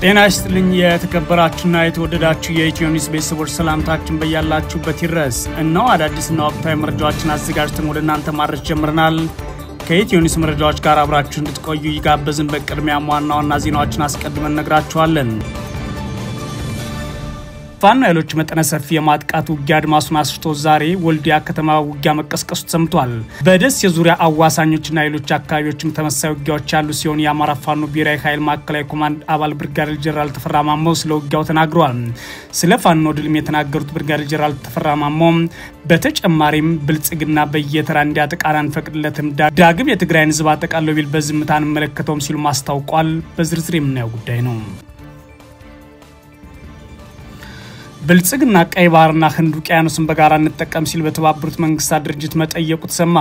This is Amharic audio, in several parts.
ጤና ይስጥልኝ የተከበራችሁና የተወደዳችሁ የኢትዮ ኒውስ ቤተሰቦች ሰላምታችን በያላችሁበት ይድረስ። እነሆ አዳዲስና ወቅታዊ መረጃዎችን አዘጋጅተን ወደ እናንተ ማድረስ ጀምረናል። ከኢትዮ ኒውስ መረጃዎች ጋር አብራችሁ እንድትቆዩ ይጋበዝን። በቅድሚያ ዋና ዋና ዜናዎችን አስቀድመን ነግራችኋለን። ፋኖ ኃይሎች መጠነ ሰፊ የማጥቃት ውጊያ አድማሱን አስፍቶ ዛሬ ወልዲያ ከተማ ውጊያ መቀስቀሱ ተሰምቷል። በደሴ ዙሪያ አዋሳኞችና ኃይሎች አካባቢዎችም ተመሳሳይ ውጊያዎች ያሉ ሲሆን የአማራ ፋኖ ብሔራዊ ኃይል ማዕከላዊ ኮማንድ አባል ብርጋዴር ጀነራል ተፈራ ማሞ ስለ ውጊያው ተናግረዋል። ስለ ፋኖ ድልም የተናገሩት ብርጋዴር ጀነራል ተፈራ ማሞ በተጨማሪም ብልጽግና በየተራ እንዲያጠቃን አንፈቅድለትም፣ ዳግም የትግራይን ህዝብ አጠቃለው ቢል በዝምታ አንመለከተውም ሲሉ ማስታወቋል። በዝርዝር የምናየው ጉዳይ ነው። ብልጽግና ቀይ ባህርና ህንድ ውቅያኖስን በጋራ እንጠቀም ሲል በተባበሩት መንግስታት ድርጅት መጠየቁ ተሰማ።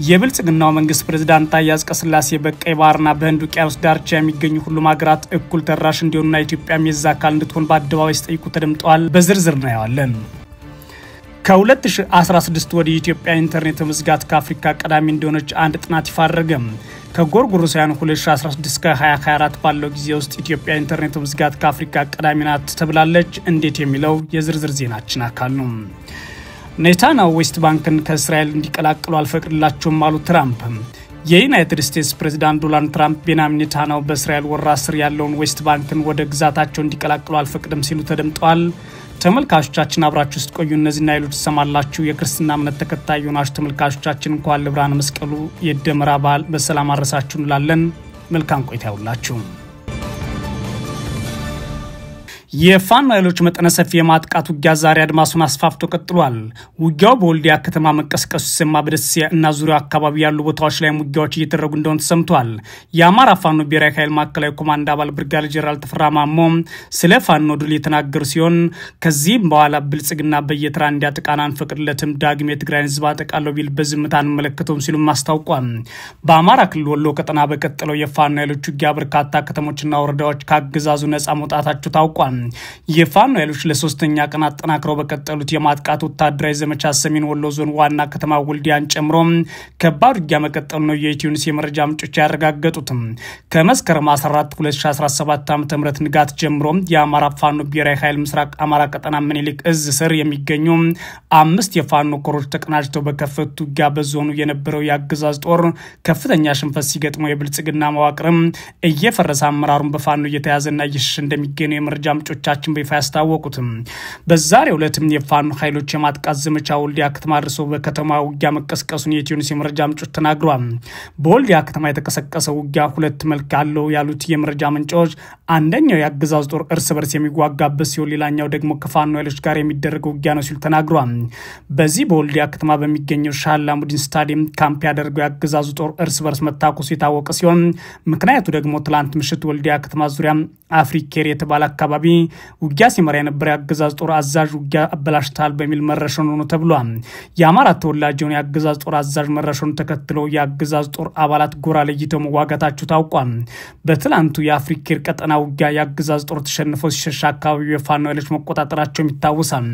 የብልጽግናው መንግስት ፕሬዝዳንት ታዬ አጽቀሥላሴ በቀይ ባህርና በህንድ ውቅያኖስ ዳርቻ የሚገኙ ሁሉም ሀገራት እኩል ተራሽ እንዲሆኑና ኢትዮጵያም የዛ አካል እንድትሆን በአደባባይ ሲጠይቁ ተደምጠዋል። በዝርዝር እናየዋለን። ከ2016 ወዲህ ኢትዮጵያ ኢንተርኔት መዝጋት ከአፍሪካ ቀዳሚ እንደሆነች አንድ ጥናት ይፋ አደረገ። ከጎርጎሮሳውያን 2016 እስከ 2024 ባለው ጊዜ ውስጥ ኢትዮጵያ ኢንተርኔት መዝጋት ከአፍሪካ ቀዳሚ ናት ተብላለች። እንዴት የሚለው የዝርዝር ዜናችን አካል ነው። ኔታንያሁ ዌስት ባንክን ከእስራኤል እንዲቀላቅሉ አልፈቅድላቸውም አሉ ትራምፕ። የዩናይትድ ስቴትስ ፕሬዝዳንት ዶናልድ ትራምፕ ቤንያሚን ኔታንያሁ በእስራኤል ወረራ ስር ያለውን ዌስት ባንክን ወደ ግዛታቸው እንዲቀላቅሉ አልፈቅድም ሲሉ ተደምጠዋል። ተመልካቾቻችን አብራችሁ ውስጥ ቆዩ። እነዚህና ሌሎች ሰማላችሁ። የክርስትና እምነት ተከታይ የሆናችሁ ተመልካቾቻችን እንኳን ለብርሃነ መስቀሉ የደመራ በዓል በሰላም አደረሳችሁ እንላለን። መልካም ቆይታ ይሁንላችሁ። የፋኖ ኃይሎች መጠነ ሰፊ የማጥቃት ውጊያ ዛሬ አድማሱን አስፋፍቶ ቀጥሏል። ውጊያው በወልዲያ ከተማ መቀስቀሱ ሲሰማ በደሴ እና ዙሪያው አካባቢ ያሉ ቦታዎች ላይ ውጊያዎች እየተደረጉ እንደሆነ ተሰምቷል። የአማራ ፋኖ ብሔራዊ ኃይል ማዕከላዊ ኮማንድ አባል ብርጋዴር ጀነራል ተፈራ ማሞ ስለ ፋኖ ድል የተናገሩ ሲሆን ከዚህም በኋላ ብልጽግና በየተራ እንዲያጠቃን አንፈቅድለትም፣ ዳግም የትግራይን ህዝብ አጠቃለው ቢል በዝምታ አንመለከተውም ሲሉ አስታውቋል። በአማራ ክልል ወሎ ቀጠና በቀጠለው የፋኖ ኃይሎች ውጊያ በርካታ ከተሞችና ወረዳዎች ከአገዛዙ ነጻ መውጣታቸው ታውቋል። የፋኖ ኃይሎች ለሶስተኛ ቀን አጠናክረው በቀጠሉት የማጥቃት ወታደራዊ ዘመቻ ሰሜን ወሎ ዞን ዋና ከተማ ወልዲያን ጨምሮ ከባድ ውጊያ መቀጠሉ ነው የኢትዮ ኒውስ የመረጃ ምንጮች ያረጋገጡት። ከመስከረም 14 2017 ዓ.ም ንጋት ጀምሮ የአማራ ፋኖ ብሔራዊ ኃይል ምስራቅ አማራ ቀጠና ምኒልክ እዝ ስር የሚገኙ 5 የፋኖ ኮሮች ተቀናጅተው በከፈቱት ውጊያ በዞኑ የነበረው የአገዛዝ ጦር ከፍተኛ ሽንፈት ሲገጥመው የብልጽግና መዋቅርም እየፈረሰ አመራሩን በፋኖ እየተያዘና እየሸሸ እንደሚገኝ የመረጃ ምንጮቻችን በይፋ ያስታወቁትም። በዛሬው ዕለትም የፋኖ ኃይሎች የማጥቃት ዘመቻ ወልዲያ ከተማ ደርሰው በከተማ ውጊያ መቀስቀሱን የኢትዮ ኒውስ የመረጃ ምንጮች ተናግረዋል። በወልዲያ ከተማ የተቀሰቀሰው ውጊያ ሁለት መልክ አለው ያሉት የመረጃ ምንጮች አንደኛው የአገዛዝ ጦር እርስ በርስ የሚዋጋበት ሲሆን ሌላኛው ደግሞ ከፋኖ ኃይሎች ጋር የሚደረገው ውጊያ ነው ሲሉ ተናግረዋል። በዚህ በወልዲያ ከተማ በሚገኘው ሻላሙዲን ስታዲየም ካምፕ ያደረገው የአገዛዙ ጦር እርስ በርስ መታኮሱ የታወቀ ሲሆን ምክንያቱ ደግሞ ትላንት ምሽት ወልዲያ ከተማ ዙሪያ አፍሪኬር የተባለ አካባቢ ውጊያ ሲመራ የነበረ የአገዛዝ ጦር አዛዥ ውጊያ አበላሽታል በሚል መረሸኑ ነው ተብሏል። የአማራ ተወላጅውን የአገዛዝ ጦር አዛዥ መረሸኑ ተከትሎ የአገዛዝ ጦር አባላት ጎራ ለይተው መዋጋታቸው ታውቋል። በትላንቱ የአፍሪኬር ቀጠና ውጊያ የአገዛዝ ጦር ተሸንፈው ሲሸሽ አካባቢው የፋኖ ኃይሎች መቆጣጠራቸው ይታወሳል።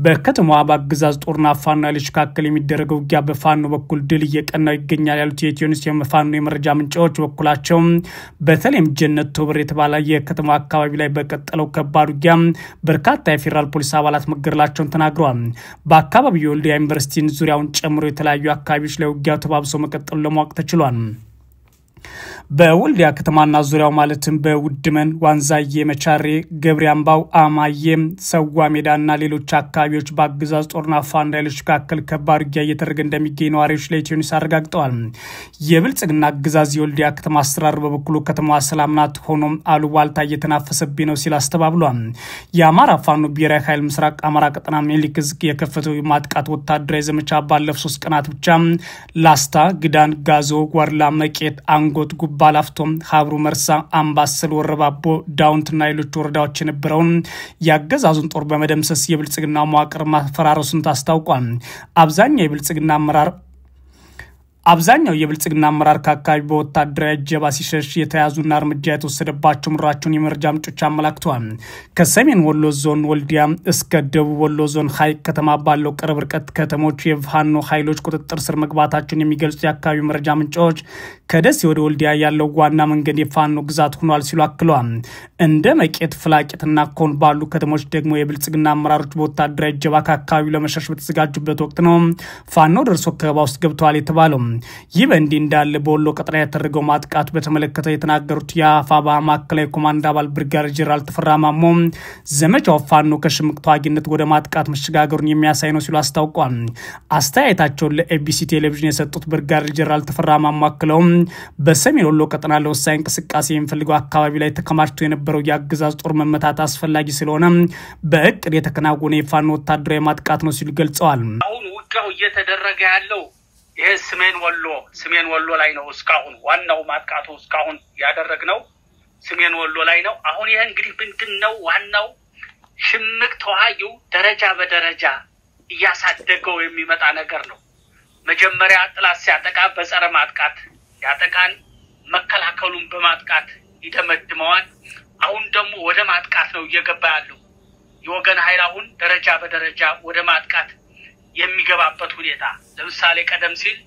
በከተማዋ በአገዛዝ ጦርና ፋኖ ኃይሎች መካከል የሚደረገው ውጊያ በፋኖ በኩል ድል እየቀናው ይገኛል ያሉት የኢትዮ ኒውስ የፋኖ የመረጃ ምንጮች በኩላቸው በተለይም ጀነት ቶበር የተባለ የከተማ አካባቢ ላይ በቀጠለው ከባድ ውጊያ በርካታ የፌደራል ፖሊስ አባላት መገደላቸውን ተናግረዋል። በአካባቢው የወልዲያ ዩኒቨርሲቲን ዙሪያውን ጨምሮ የተለያዩ አካባቢዎች ላይ ውጊያው ተባብሶ መቀጠሉ ለማወቅ ተችሏል። በወልዲያ ከተማና ዙሪያው ማለትም በውድመን፣ ዋንዛዬ፣ መቻሬ፣ ገብሪያምባው፣ አማዬ፣ ሰዋ ሜዳና ሌሎች አካባቢዎች በአገዛዝ ጦርና ፋኖ ኃይሎች መካከል ከባድ ውጊያ እየተደረገ እንደሚገኝ ነዋሪዎች ለኢትዮ ኒውስ አረጋግጠዋል። የብልጽግና አገዛዝ የወልዲያ ከተማ አስተዳደር በበኩሉ ከተማዋ ሰላም ናት፣ ሆኖም አሉባልታ እየተናፈሰብኝ ነው ሲል አስተባብሏል። የአማራ ፋኖ ብሔራዊ ኃይል ምስራቅ አማራ ቀጠና ምኒልክ እዝ የከፈተው ማጥቃት ወታደራዊ ዘመቻ ባለፉት 3 ቀናት ብቻ ላስታ፣ ግዳን፣ ጋዞ፣ ዋርላ፣ መቄት፣ አንጎት፣ ባላፍቶም፣ ሀብሩ፣ መርሳ፣ አምባሰል፣ ወረባቦ፣ ዳውንትና ሌሎች ወረዳዎች የነበረውን ያገዛዙን ጦር በመደምሰስ የብልጽግና መዋቅር ማፈራረሱን ታስታውቋል። አብዛኛው የብልጽግና አመራር አብዛኛው የብልጽግና አመራር ከአካባቢ በወታደራዊ እጀባ ሲሸሽ የተያዙና እርምጃ የተወሰደባቸው ምራቸውን የመረጃ ምንጮች አመላክተዋል። ከሰሜን ወሎ ዞን ወልዲያ እስከ ደቡብ ወሎ ዞን ሐይቅ ከተማ ባለው ቅርብ ርቀት ከተሞች የፋኖ ኃይሎች ቁጥጥር ስር መግባታቸውን የሚገልጹ የአካባቢ መረጃ ምንጮች ከደሴ ወደ ወልዲያ ያለው ዋና መንገድ የፋኖ ግዛት ሆኗል ሲሉ አክለዋል። እንደ መቄት ፍላቂትና ኮን ባሉ ከተሞች ደግሞ የብልጽግና አመራሮች በወታደራዊ እጀባ ከአካባቢው ለመሸሽ በተዘጋጁበት ወቅት ነው ፋኖ ደርሶ ከበባ ውስጥ ገብተዋል የተባለው። ይህ በእንዲህ እንዳለ በወሎ ቀጠና ያደረገው ማጥቃት በተመለከተ የተናገሩት የአፋባ ማዕከላዊ ኮማንድ አባል ብርጋዴር ጄኔራል ተፈራ ማሞ ዘመቻው ፋኖ ከሽምቅ ተዋጊነት ወደ ማጥቃት መሸጋገሩን የሚያሳይ ነው ሲሉ አስታውቋል። አስተያየታቸውን ለኤቢሲ ቴሌቪዥን የሰጡት ብርጋዴር ጄኔራል ተፈራ ማሞ አክለው በሰሜን ወሎ ቀጠና ለወሳኝ እንቅስቃሴ የሚፈልገው አካባቢ ላይ ተከማችቶ የነበረው የአገዛዝ ጦር መመታት አስፈላጊ ስለሆነ በእቅድ የተከናወነ የፋኖ ወታደራዊ ማጥቃት ነው ሲሉ ገልጸዋል። አሁን ውጊያው እየተደረገ ያለው ይሄ ሰሜን ወሎ ላይ ነው። እስካሁን ዋናው ማጥቃቱ እስካሁን ያደረግነው ሰሜን ወሎ ላይ ነው። አሁን ይሄ እንግዲህ ምንድነው ዋናው ሽምቅ ተዋጊው ደረጃ በደረጃ እያሳደገው የሚመጣ ነገር ነው። መጀመሪያ ጥላት ሲያጠቃ በጸረ ማጥቃት ያጠቃን መከላከሉን በማጥቃት ይደመድመዋል። አሁን ደግሞ ወደ ማጥቃት ነው እየገባ ያለው የወገን ኃይል አሁን ደረጃ በደረጃ ወደ ማጥቃት የሚገባበት ሁኔታ። ለምሳሌ ቀደም ሲል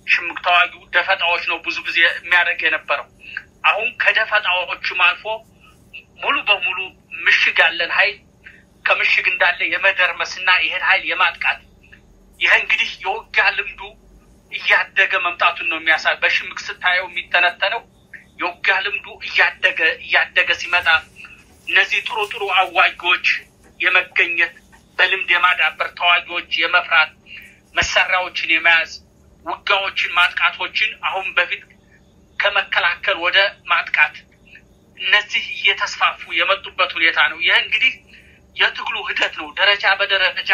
ሽምቅ ተዋጊው ደፈጣዎች ነው ብዙ ጊዜ የሚያደርግ የነበረው። አሁን ከደፈጣዎቹም አልፎ ሙሉ በሙሉ ምሽግ ያለን ኃይል ከምሽግ እንዳለ የመደርመስና ይሄን ኃይል የማጥቃት ይሄ እንግዲህ የውጊያ ልምዱ እያደገ መምጣቱን ነው የሚያሳይ። በሽምቅ ስታየው የሚተነተነው የውጊያ ልምዱ እያደገ ሲመጣ እነዚህ ጥሩ አዋጊዎች የመገኘት በልምድ የማዳበር ተዋጊዎች የመፍራት መሳሪያዎችን የመያዝ ውጊያዎችን ማጥቃቶችን አሁን በፊት ከመከላከል ወደ ማጥቃት እነዚህ እየተስፋፉ የመጡበት ሁኔታ ነው። ይሄ እንግዲህ የትግሉ ሂደት ነው። ደረጃ በደረጃ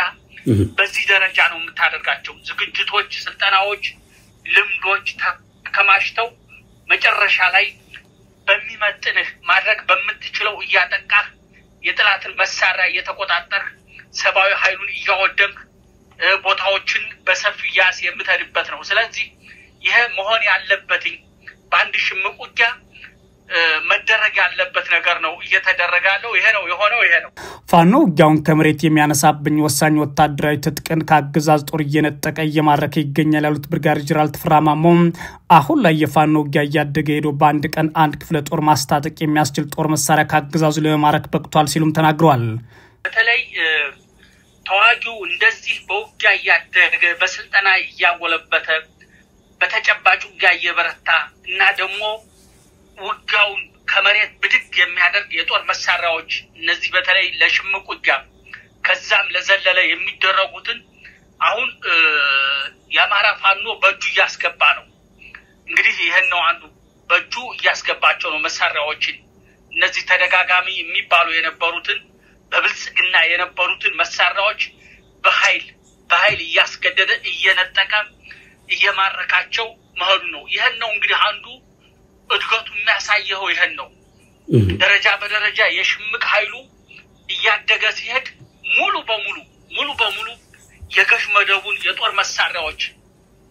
በዚህ ደረጃ ነው የምታደርጋቸው ዝግጅቶች፣ ስልጠናዎች፣ ልምዶች ተከማችተው መጨረሻ ላይ በሚመጥንህ ማድረግ በምትችለው እያጠቃህ የጥላትን መሳሪያ እየተቆጣጠር ሰባዊ ኃይሉን እያወደምክ ቦታዎችን በሰፊው ያስ የምትሄድበት ነው። ስለዚህ ይሄ መሆን ያለበት በአንድ ሽምቅ ውጊያ መደረግ ያለበት ነገር ነው እየተደረገ ያለው። ይሄ ነው የሆነው። ይሄ ነው ፋኖ ውጊያውን ከመሬት የሚያነሳብኝ ወሳኝ ወታደራዊ ትጥቅን ከአገዛዝ ጦር እየነጠቀ እየማረከ ይገኛል ያሉት ብርጋዴር ጄኔራል ተፈራ ማሞ አሁን ላይ የፋኖ ውጊያ እያደገ ሄዶ በአንድ ቀን አንድ ክፍለ ጦር ማስታጠቅ የሚያስችል ጦር መሳሪያ ከአገዛዙ ለማረክ በቅቷል ሲሉም ተናግረዋል። በተለይ ተዋጊው እንደዚህ በውጊያ እያደገ በስልጠና እያወለበተ በተጨባጭ ውጊያ እየበረታ እና ደግሞ ውጊያውን ከመሬት ብድግ የሚያደርግ የጦር መሳሪያዎች እነዚህ በተለይ ለሽምቅ ውጊያ ከዛም ለዘለለ የሚደረጉትን አሁን የአማራ ፋኖ በእጁ እያስገባ ነው። እንግዲህ ይሄን ነው አንዱ በእጁ እያስገባቸው ነው መሳሪያዎችን እነዚህ ተደጋጋሚ የሚባሉ የነበሩትን በብልጽግና የነበሩትን መሳሪያዎች በኃይል እያስገደደ እየነጠቀ እየማረካቸው መሄዱ ነው። ይሄን ነው እንግዲህ አንዱ እድገቱ የሚያሳየው። ይሄን ነው ደረጃ በደረጃ የሽምቅ ኃይሉ እያደገ ሲሄድ ሙሉ በሙሉ የገሽ መደቡን የጦር መሳሪያዎች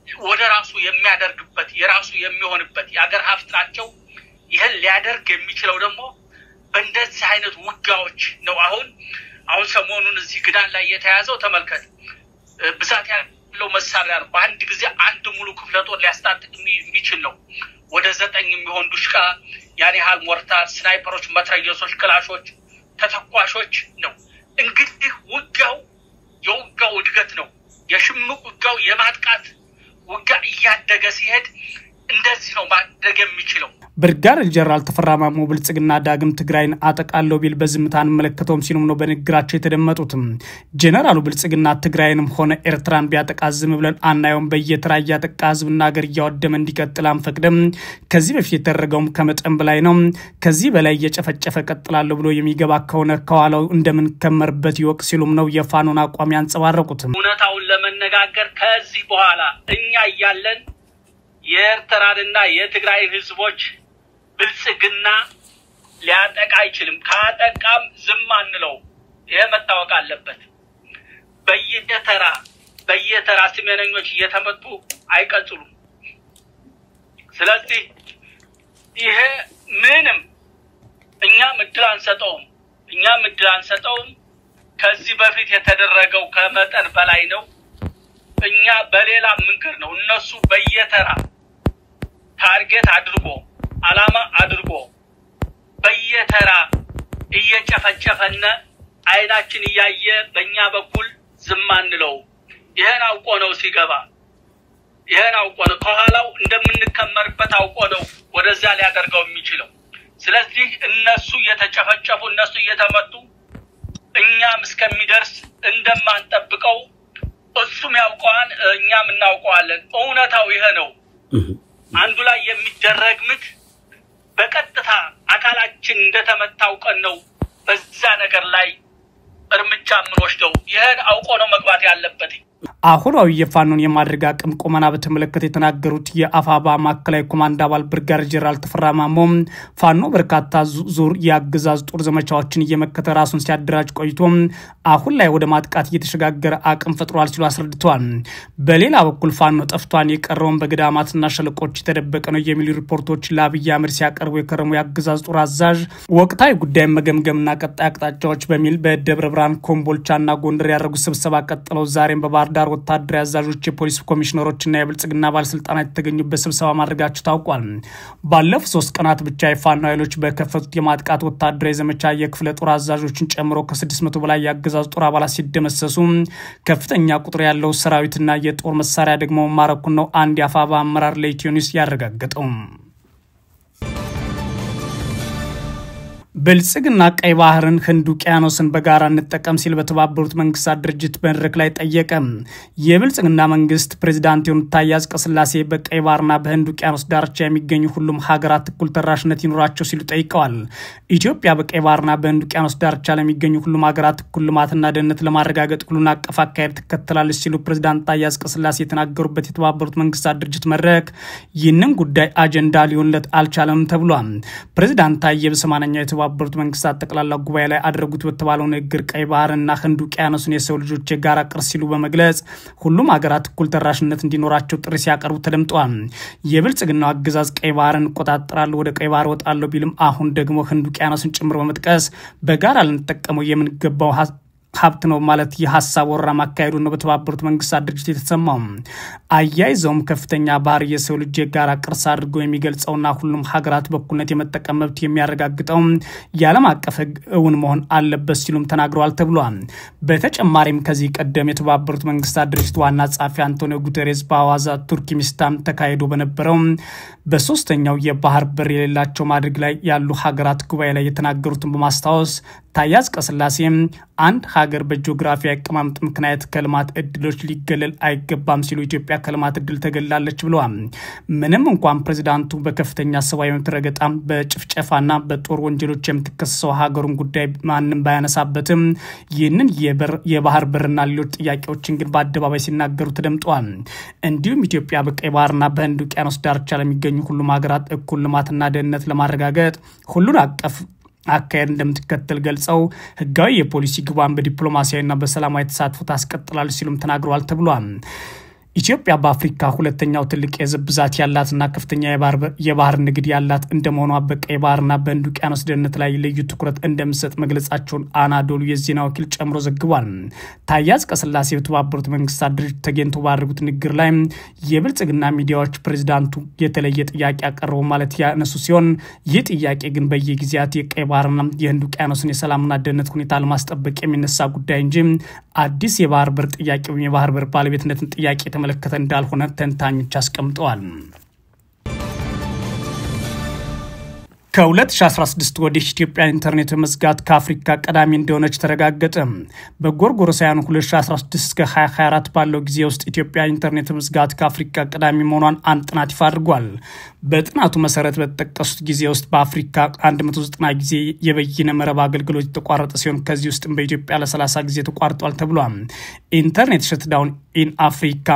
ወደ ራሱ የሚያደርግበት የራሱ የሚሆንበት የአገር ሀብት ናቸው። ይሄን ሊያደርግ የሚችለው ደግሞ በእንደዚህ አይነት ውጊያዎች ነው። አሁን ሰሞኑን እዚህ ግዳን ላይ የተያዘው ተመልከት። ብዛት ያለው መሳሪያ ነው። በአንድ ጊዜ አንድ ሙሉ ክፍለ ጦር ሊያስታጥቅ የሚችል ነው። ወደ 9 የሚሆን ዱሽቃ ያን ያህል ሞርታር፣ ስናይፐሮች፣ መትረየሶች፣ ክላሾች፣ ተተኳሾች ነው። እንግዲህ የውጊያው እድገት ነው። የሽምቅ ውጊያው የማጥቃት ውጊያ እያደገ ሲሄድ እንደዚህ ነው ማድረግ የሚችለው። ብርጋዴር ጄኔራል ተፈራ ማሞ ብልጽግና ዳግም ትግራይን አጠቃለው ቢል በዝምታ አንመለከተውም ሲሉም ነው በንግግራቸው የተደመጡትም። ጄኔራሉ ብልጽግና ትግራይንም ሆነ ኤርትራን ቢያጠቃ ዝም ብለን አናየውም፣ በየተራ እያጠቃ ህዝብና ሀገር እያወደመ እንዲቀጥል አንፈቅድም፣ ከዚህ በፊት የተደረገውም ከመጠን በላይ ነው፣ ከዚህ በላይ እየጨፈጨፈ ቀጥላለሁ ብሎ የሚገባ ከሆነ ከኋላው እንደምንከመርበት ይወቅ ሲሉም ነው የፋኖን አቋም ያንጸባረቁትም። እውነታውን ለመነጋገር ከዚህ በኋላ እኛ እያለን የኤርትራንና የትግራይ ህዝቦች ብልጽግና ሊያጠቃ አይችልም። ካጠቃም ዝም አንለው። ይሄ መታወቅ አለበት። በየተራ ሰሜነኞች እየተመጡ አይቀጥሉም። ስለዚህ ይሄ ምንም እኛ ምድር አንሰጠውም ከዚህ በፊት የተደረገው ከመጠን በላይ ነው እኛ በሌላ መንገድ ነው እነሱ በየተራ ታርጌት አድርጎ አላማ አድርጎ በየተራ እየጨፈጨፈነ አይናችን ያየ በእኛ በኩል ዝም አንለው ይሄን አውቆ ነው ሲገባ ይሄን አውቆ ነው ከኋላው እንደምንከመርበት አውቆ ነው ወደዛ ሊያደርገው የሚችለው ስለዚህ እነሱ እየተጨፈጨፉ እነሱ እየተመቱ እኛም እስከሚደርስ እንደማንጠብቀው እሱም ያውቀዋል እኛም እናውቀዋለን እውነታው ይሄ ነው አንዱ ላይ የሚደረግ ምት በቀጥታ አካላችን እንደተመታው ቀን ነው በዛ ነገር ላይ እርምጃ ምንወስደው ይሄን አውቆ ነው መግባት ያለበት አሁናዊ የፋኖን የማድረግ አቅም ቆመና በተመለከተ የተናገሩት የአፋባ ማዕከላዊ ኮማንድ አባል ብርጋዴር ጄኔራል ተፈራ ማሞ ፋኖ በርካታ ዙር ያገዛዝ ጦር ዘመቻዎችን እየመከተ ራሱን ሲያደራጅ ቆይቶ አሁን ላይ ወደ ማጥቃት እየተሸጋገረ አቅም ፈጥሯል ሲሉ አስረድተዋል። በሌላ በኩል ፋኖ ጠፍቷን የቀረውን በገዳማትና ሸለቆች የተደበቀ ነው የሚሉ ሪፖርቶች ለአብይ አህመድ ሲያቀርቡ የከረሙ ያገዛዝ ጦር አዛዥ ወቅታዊ ጉዳይ መገምገምና ቀጣይ አቅጣጫዎች በሚል በደብረ ብርሃን ኮምቦልቻና ጎንደር ያደረጉት ስብሰባ ቀጥለው ዛሬም በባህርዳር ወታደራዊ አዛዦች የፖሊስ ኮሚሽነሮችና የብልጽግና ባለስልጣናት የተገኙበት ስብሰባ ማድረጋቸው ታውቋል። ባለፉት 3 ቀናት ብቻ የፋኖ ኃይሎች በከፈቱት የማጥቃት ወታደራዊ ዘመቻ የክፍለ ጦር አዛዦችን ጨምሮ ከ600 በላይ ያገዛዙ ጦር አባላት ሲደመሰሱ ከፍተኛ ቁጥር ያለው ሰራዊትና የጦር መሳሪያ ደግሞ ማረኩን ነው አንድ የአፋባ አመራር ለኢትዮ ኒውስ ያረጋገጠው። ብልጽግና ቀይ ባህርን ህንድ ውቅያኖስን በጋራ እንጠቀም ሲል በተባበሩት መንግስታት ድርጅት መድረክ ላይ ጠየቀ። የብልጽግና መንግስት ፕሬዝዳንት የሆኑት ታዬ አጽቀሥላሴ በቀይ ባህርና በህንድ ውቅያኖስ ዳርቻ የሚገኙ ሁሉም ሀገራት እኩል ተደራሽነት ይኖራቸው ሲሉ ጠይቀዋል። ኢትዮጵያ በቀይ ባህርና በህንድ ውቅያኖስ ዳርቻ ለሚገኙ ሁሉም ሀገራት እኩል ልማትና ደህንነት ለማረጋገጥ ሁሉን አቀፍ አካሄድ ትከተላለች ሲሉ ፕሬዝዳንት ታዬ አጽቀሥላሴ የተናገሩበት የተባበሩት መንግስታት ድርጅት መድረክ ይህንን ጉዳይ አጀንዳ ሊሆንለት አልቻለም ተብሏል። ፕሬዝዳንት ታዬ በ80ኛው የተባበሩት መንግስታት ጠቅላላ ጉባኤ ላይ አድርጉት በተባለው ንግግር ቀይ ባህርና ህንድ ውቅያኖስን የሰው ልጆች የጋራ ቅርስ ሲሉ በመግለጽ ሁሉም ሀገራት እኩል ተደራሽነት እንዲኖራቸው ጥሪ ሲያቀርቡ ተደምጠዋል። የብልጽግናው አገዛዝ ቀይ ባህርን እቆጣጠራለሁ ወደ ቀይ ባህር ወጣለሁ ቢልም አሁን ደግሞ ህንድ ውቅያኖስን ጭምር በመጥቀስ በጋራ ልንጠቀመው የምንገባው ሀብት ነው ማለት የሐሳብ ወራ ማካሄዱ ነው በተባበሩት መንግስታት ድርጅት የተሰማው። አያይዘውም ከፍተኛ ባህር የሰው ልጅ የጋራ ቅርስ አድርጎ የሚገልጸውና ሁሉም ሀገራት በኩልነት የመጠቀም መብት የሚያረጋግጠው የዓለም አቀፍ ህግ እውን መሆን አለበት ሲሉም ተናግረዋል ተብሏል። በተጨማሪም ከዚህ ቀደም የተባበሩት መንግስታት ድርጅት ዋና ጸሐፊ አንቶኒዮ ጉተሬስ በአዋዛ ቱርክሚስታን ተካሂዶ በነበረው በሶስተኛው የባህር በር የሌላቸው ማድረግ ላይ ያሉ ሀገራት ጉባኤ ላይ የተናገሩትን በማስታወስ ታዬ አጽቀሥላሴ አንድ ሀገር በጂኦግራፊ አቀማመጥ ምክንያት ከልማት እድሎች ሊገለል አይገባም ሲሉ ኢትዮጵያ ከልማት እድል ተገላለች ብለዋል። ምንም እንኳን ፕሬዝዳንቱ በከፍተኛ ሰብአዊ መብት ረገጣ በጭፍጨፋና በጦር ወንጀሎች የምትከሰሰው ሀገሩን ጉዳይ ማንም ባያነሳበትም ይህንን የባህር በርና ሌሎች ጥያቄዎችን ግን በአደባባይ ሲናገሩ ተደምጠዋል። እንዲሁም ኢትዮጵያ በቀይ ባህርና በህንድ ውቅያኖስ ዳርቻ ለሚገኙ ሁሉም ሀገራት እኩል ልማትና ደህንነት ለማረጋገጥ ሁሉን አቀፍ አካሄድ እንደምትከተል ገልጸው ህጋዊ የፖሊሲ ግባን በዲፕሎማሲያዊና በሰላማዊ ተሳትፎ ታስቀጥላለች ሲሉም ተናግረዋል ተብሏል። ኢትዮጵያ በአፍሪካ ሁለተኛው ትልቅ የህዝብ ብዛት ያላትና ከፍተኛ የባህር ንግድ ያላት እንደመሆኗ በቀይ ባህርና በህንድ ውቅያኖስ ደህንነት ላይ ልዩ ትኩረት እንደምትሰጥ መግለጻቸውን አናዶሉ የዜና ወኪል ጨምሮ ዘግቧል። ታዬ አጽቀሥላሴ በተባበሩት መንግስታት ድርጅት ተገኝቶ ባደረጉት ንግግር ላይ የብልጽግና ሚዲያዎች ፕሬዝዳንቱ የተለየ ጥያቄ አቀረቡ ማለት ያነሱ ሲሆን ይህ ጥያቄ ግን በየጊዜያት የቀይ ባህርና የህንድ ውቅያኖስን የሰላምና ደህንነት ሁኔታ ለማስጠበቅ የሚነሳ ጉዳይ እንጂ አዲስ የባህር በር ጥያቄ ወይም የባህር በር ባለቤትነትን ጥያቄ ተመለከተ እንዳልሆነ ተንታኞች አስቀምጠዋል። ከ2016 ወዲህ ኢትዮጵያ ኢንተርኔት መዝጋት ከአፍሪካ ቀዳሚ እንደሆነች ተረጋገጠ። በጎርጎሮሳውያኑ 2016 እስከ 2024 ባለው ጊዜ ውስጥ ኢትዮጵያ ኢንተርኔት መዝጋት ከአፍሪካ ቀዳሚ መሆኗን አንድ ጥናት ይፋ አድርጓል። በጥናቱ መሰረት በተጠቀሱት ጊዜ ውስጥ በአፍሪካ 190 ጊዜ የበይነ መረብ አገልግሎት የተቋረጠ ሲሆን ከዚህ ውስጥ በኢትዮጵያ ለ30 ጊዜ ተቋርጧል ተብሏል። ኢንተርኔት ሸትዳውን ኢን አፍሪካ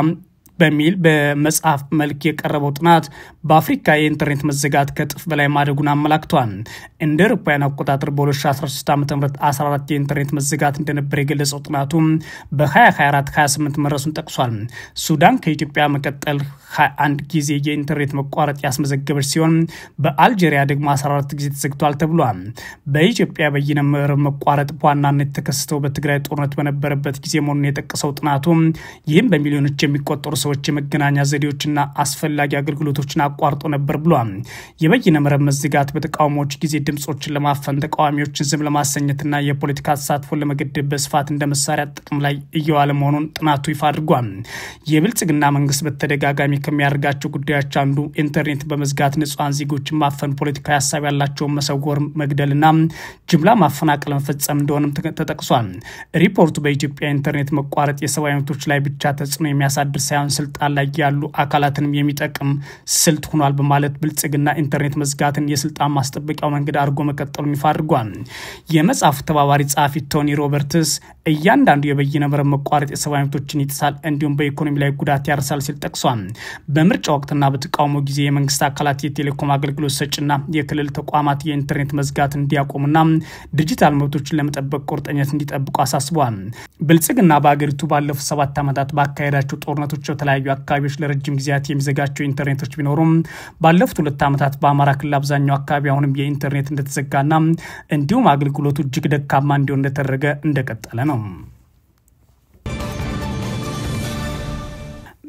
በሚል በመጽሐፍ መልክ የቀረበው ጥናት በአፍሪካ የኢንተርኔት መዘጋት ከጥፍ በላይ ማደጉን አመላክቷል። እንደ አውሮፓውያን አቆጣጠር በ2016 ዓ.ም 14 የኢንተርኔት መዘጋት እንደነበር የገለጸው ጥናቱ በ2024 28 መረሱን ጠቅሷል። ሱዳን ከኢትዮጵያ መቀጠል 21 ጊዜ የኢንተርኔት መቋረጥ ያስመዘገበች ሲሆን በአልጄሪያ ደግሞ 14 ጊዜ ተዘግቷል ተብሏል። በኢትዮጵያ በይነ መረብ መቋረጥ በዋናነት ተከስተው በትግራይ ጦርነት በነበረበት ጊዜ መሆኑን የጠቀሰው ጥናቱ ይህም በሚሊዮኖች የሚቆጠሩ ሰዎች የመገናኛ ዘዴዎችና አስፈላጊ አገልግሎቶችን አቋርጦ ነበር ብሏል። የበይነ መረብ መዘጋት በተቃውሞዎች ጊዜ ድምጾችን ለማፈን ተቃዋሚዎችን ዝም ለማሰኘትና የፖለቲካ ተሳትፎን ለመገደብ በስፋት እንደ መሳሪያ ጥቅም ላይ እየዋለ መሆኑን ጥናቱ ይፋ አድርጓል። የብልጽግና መንግስት በተደጋጋሚ ከሚያደርጋቸው ጉዳዮች አንዱ ኢንተርኔት በመዝጋት ንጹሃን ዜጎችን ማፈን፣ ፖለቲካዊ ሀሳብ ያላቸውን መሰወር፣ መግደልና ጅምላ ማፈናቀል መፈጸም እንደሆነም ተጠቅሷል። ሪፖርቱ በኢትዮጵያ ኢንተርኔት መቋረጥ የሰብአዊ መብቶች ላይ ብቻ ተጽዕኖ የሚያሳድር ሳይሆን ስልጣን ላይ ያሉ አካላትንም የሚጠቅም ስልት ሆኗል በማለት ብልጽግና ኢንተርኔት መዝጋትን የስልጣን ማስጠበቂያው መንገድ አድርጎ መቀጠሉን ይፋ አድርጓል። የመጽሐፉ ተባባሪ ጸሐፊ ቶኒ ሮበርትስ እያንዳንዱ የበይነ መረብ መቋረጥ የሰብአዊ መብቶችን ይጥሳል እንዲሁም በኢኮኖሚ ላይ ጉዳት ያርሳል ሲል ጠቅሷል። በምርጫ ወቅትና በተቃውሞ ጊዜ የመንግስት አካላት የቴሌኮም አገልግሎት ሰጪና የክልል ተቋማት የኢንተርኔት መዝጋት እንዲያቆሙና ዲጂታል መብቶችን ለመጠበቅ ቁርጠኝነት እንዲጠብቁ አሳስበዋል። ብልጽግና በአገሪቱ ባለፉት 7 ዓመታት ባካሄዳቸው ጦርነቶች በተለያዩ አካባቢዎች ለረጅም ጊዜያት የሚዘጋቸው ኢንተርኔቶች ቢኖሩም ባለፉት 2 ዓመታት በአማራ ክልል አብዛኛው አካባቢ አሁንም የኢንተርኔት እንደተዘጋና እንዲሁም አገልግሎቱ እጅግ ደካማ እንዲሆን እንደተደረገ እንደቀጠለ ነው።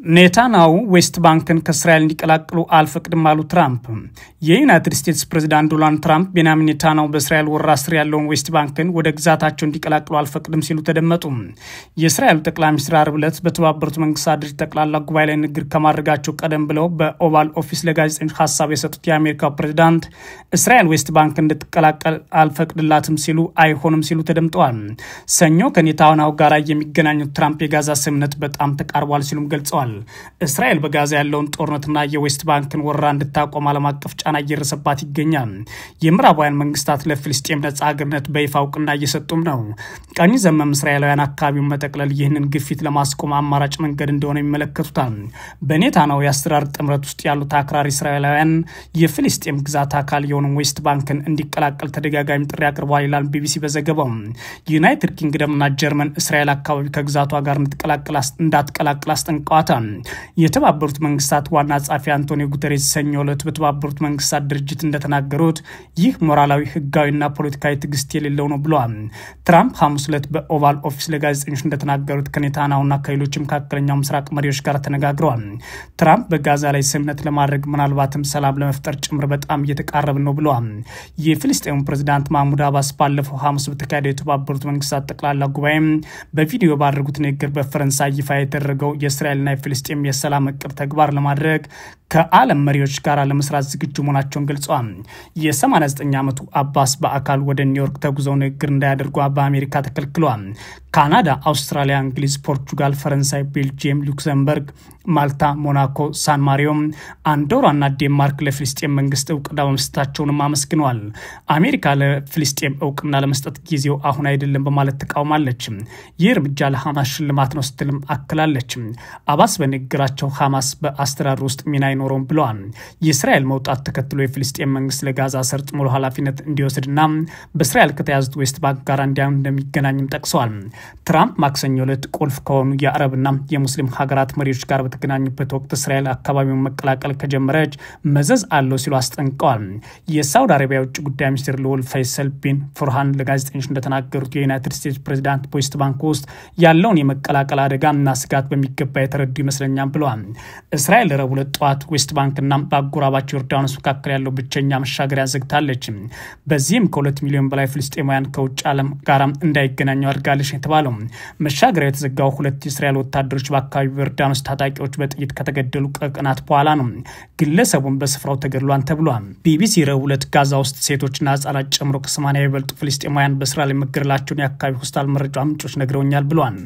ኔታንያሁ ዌስት ባንክን ከእስራኤል እንዲቀላቅሉ አልፈቅድም አሉ ትራምፕ። የዩናይትድ ስቴትስ ፕሬዝዳንት ዶናልድ ትራምፕ ቤንያሚን ኔታንያሁ በእስራኤል ወረራ ስር ያለውን ዌስት ባንክን ወደ ግዛታቸው እንዲቀላቅሉ አልፈቅድም ሲሉ ተደመጡ። የእስራኤሉ ጠቅላይ ሚኒስትር ዓርብ ዕለት በተባበሩት መንግስታት ድርጅት ጠቅላላ ጉባኤ ላይ ንግግር ከማድረጋቸው ቀደም ብለው በኦቫል ኦፊስ ለጋዜጠኞች ሀሳብ የሰጡት የአሜሪካው ፕሬዝዳንት እስራኤል ዌስት ባንክን እንድትቀላቀል አልፈቅድላትም ሲሉ አይሆንም ሲሉ ተደምጠዋል። ሰኞ ከኔታንያሁ ጋር የሚገናኙት ትራምፕ የጋዛ ስምምነት በጣም ተቃርቧል ሲሉም ገልጸዋል። እስራኤል በጋዛ ያለውን ጦርነትና የዌስት ባንክን ወረራ እንድታቆም ዓለም አቀፍ ጫና እየደረሰባት ይገኛል። የምዕራባውያን መንግስታት ለፍልስጤም ነጻ አገርነት በይፋ እውቅና እየሰጡም ነው። ቀኝ ዘመም እስራኤላውያን አካባቢውን መጠቅለል ይህንን ግፊት ለማስቆም አማራጭ መንገድ እንደሆነ ይመለከቱታል። በኔታንያሁ የአስተዳደር ጥምረት ውስጥ ያሉት አክራሪ እስራኤላውያን የፍልስጤም ግዛት አካል የሆነው ዌስት ባንክን እንዲቀላቀል ተደጋጋሚ ጥሪ አቅርበዋል ይላል ቢቢሲ በዘገባው። ዩናይትድ ኪንግደምና ጀርመን እስራኤል አካባቢ ከግዛቷ ጋር እንዳትቀላቅል አስጠንቀዋታል። የተባበሩት መንግስታት ዋና ጸሐፊ አንቶኒዮ ጉተሬስ ሰኞ ዕለት በተባበሩት መንግስታት ድርጅት እንደተናገሩት ይህ ሞራላዊ፣ ህጋዊና ፖለቲካዊ ትዕግስት የሌለው ነው ብለዋል። ትራምፕ ሐሙስ ዕለት በኦቫል ኦፊስ ለጋዜጠኞች እንደተናገሩት ከኔታንያሁና ከሌሎች መካከለኛው ምስራቅ መሪዎች ጋር ተነጋግረዋል። ትራምፕ በጋዛ ላይ ስምምነት ለማድረግ ምናልባትም ሰላም ለመፍጠር ጭምር በጣም እየተቃረብን ነው ብለዋል። የፍልስጤሙ ፕሬዝዳንት ማህሙድ አባስ ባለፈው ሐሙስ በተካሄደው የተባበሩት መንግስታት ጠቅላላ ጉባኤ በቪዲዮ ባደረጉት ንግግር በፈረንሳይ ይፋ የተደረገው የእስራኤልና የፍልስጤም የሰላም እቅድ ተግባር ለማድረግ ከዓለም መሪዎች ጋር ለመስራት ዝግጁ መሆናቸውን ገልጸዋል። የ89 ዓመቱ አባስ በአካል ወደ ኒውዮርክ ተጉዘው ንግግር እንዳያደርጉ በአሜሪካ ተከልክለዋል። ካናዳ፣ አውስትራሊያ፣ እንግሊዝ፣ ፖርቹጋል፣ ፈረንሳይ፣ ቤልጂየም፣ ሉክሰምበርግ፣ ማልታ፣ ሞናኮ፣ ሳን ማሪዮ፣ አንዶራና ዴንማርክ ለፍልስጤም መንግስት እውቅና በመስጠታቸውንም አመስግነዋል። አሜሪካ ለፍልስጤም እውቅና ለመስጠት ጊዜው አሁን አይደለም በማለት ተቃውማለች። ይህ እርምጃ ለሐማስ ሽልማት ነው ስትልም አክላለች። አባስ በንግግራቸው ሐማስ በአስተዳደር ውስጥ ሚና አይኖረውም ብለዋል። የእስራኤል መውጣት ተከትሎ የፍልስጤም መንግስት ለጋዛ ሰርጥ ሙሉ ኃላፊነት እንዲወስድና በእስራኤል ከተያዙት ዌስት ባንክ ጋር እንደሚገናኝም ጠቅሰዋል። ትራምፕ ማክሰኞ ዕለት ቁልፍ ከሆኑ የአረብና የሙስሊም ሀገራት መሪዎች ጋር በተገናኙበት ወቅት እስራኤል አካባቢውን መቀላቀል ከጀመረች መዘዝ አለው ሲሉ አስጠንቀዋል። የሳውዲ አረቢያ ውጭ ጉዳይ ሚኒስትር ልዑል ፈይሰል ቢን ፉርሃን ለጋዜጠኞች እንደተናገሩት የዩናይትድ ስቴትስ ፕሬዝዳንት በዌስት ባንክ ውስጥ ያለውን የመቀላቀል አደጋና ስጋት በሚገባ የተረዱ ይመስለኛል ብለዋል። እስራኤል ረቡዕ ዕለት ጠዋት ዌስት ባንክና በአጎራባች ዮርዳኖስ መካከል ያለው ብቸኛ መሻገሪያ ዘግታለች። በዚህም ከ2 ሚሊዮን በላይ ፍልስጤማውያን ከውጭ ዓለም ጋር እንዳይገናኙ አድርጋለች የተባለው መሻገሪያው የተዘጋው 2 የእስራኤል ወታደሮች በአካባቢው በዮርዳኖስ ታጣቂዎች በጥይት ከተገደሉ ቀናት በኋላ ነው። ግለሰቡን በስፍራው ተገድሏል ተብሏል። ቢቢሲ ረቡዕ ዕለት ጋዛ ውስጥ ሴቶችና ህጻናት ጨምሮ ከ80 የሚበልጡ ፍልስጤማውያን በእስራኤል ላይ መገደላቸውን የአካባቢ ሆስፒታል መረጃ ምንጮች ነግረውኛል ብሏል።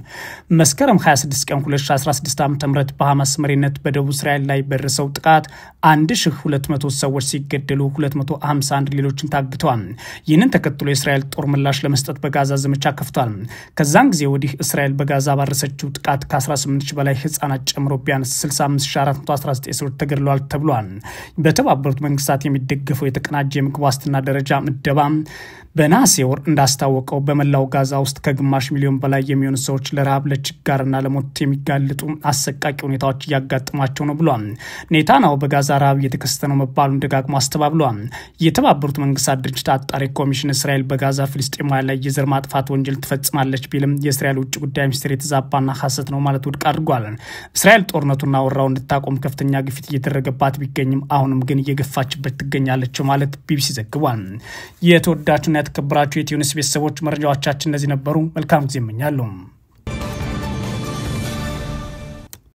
መስከረም 26 ቀን 2016 ዓ.ም በሐማስ መሪነት በደቡብ እስራኤል ላይ በደረሰው ጥቃት 1200 ሰዎች ሲገደሉ 251 ሌሎችን ታግተዋል። ይህንን ተከትሎ የእስራኤል ጦር ምላሽ ለመስጠት በጋዛ ዘመቻ ከፍቷል። ከዛን ጊዜ ወዲህ እስራኤል በጋዛ ባረሰችው ጥቃት ከ18000 በላይ ህፃናት ጨምሮ ቢያንስ 65419 ሰዎች ተገድለዋል ተብሏል። በተባበሩት መንግስታት የሚደገፈው የተቀናጀ የምግብ ዋስትና ደረጃ ምደባ በነሐሴ ወር እንዳስታወቀው በመላው ጋዛ ውስጥ ከግማሽ ሚሊዮን በላይ የሚሆኑ ሰዎች ለረሃብ ለችጋርና ለሞት የሚጋለጡ አሰቃቂ ሁኔታዎች እያጋጠሟቸው ነው ብሏል። ኔታንያሁ በጋዛ ረሃብ እየተከሰተ ነው መባሉን ደጋግሞ አስተባብሏል። የተባበሩት መንግስታት ድርጅት አጣሪ ኮሚሽን እስራኤል በጋዛ ፍልስጤማውያን ላይ የዘር ማጥፋት ወንጀል ትፈጽማለች ቢልም የእስራኤል ውጭ ጉዳይ ሚኒስቴር የተዛባና ሐሰት ነው ማለት ውድቅ አድርጓል። እስራኤል ጦርነቱና ወራው እንድታቆም ከፍተኛ ግፊት እየተደረገባት ቢገኝም አሁንም ግን እየገፋችበት ትገኛለች ማለት ቢቢሲ ዘግቧል። የተወዳጁና የተከበራችሁ የኢትዮ ኒውስ ቤተሰቦች መረጃዎቻችን እነዚህ ነበሩ። መልካም ጊዜ እመኛለሁ።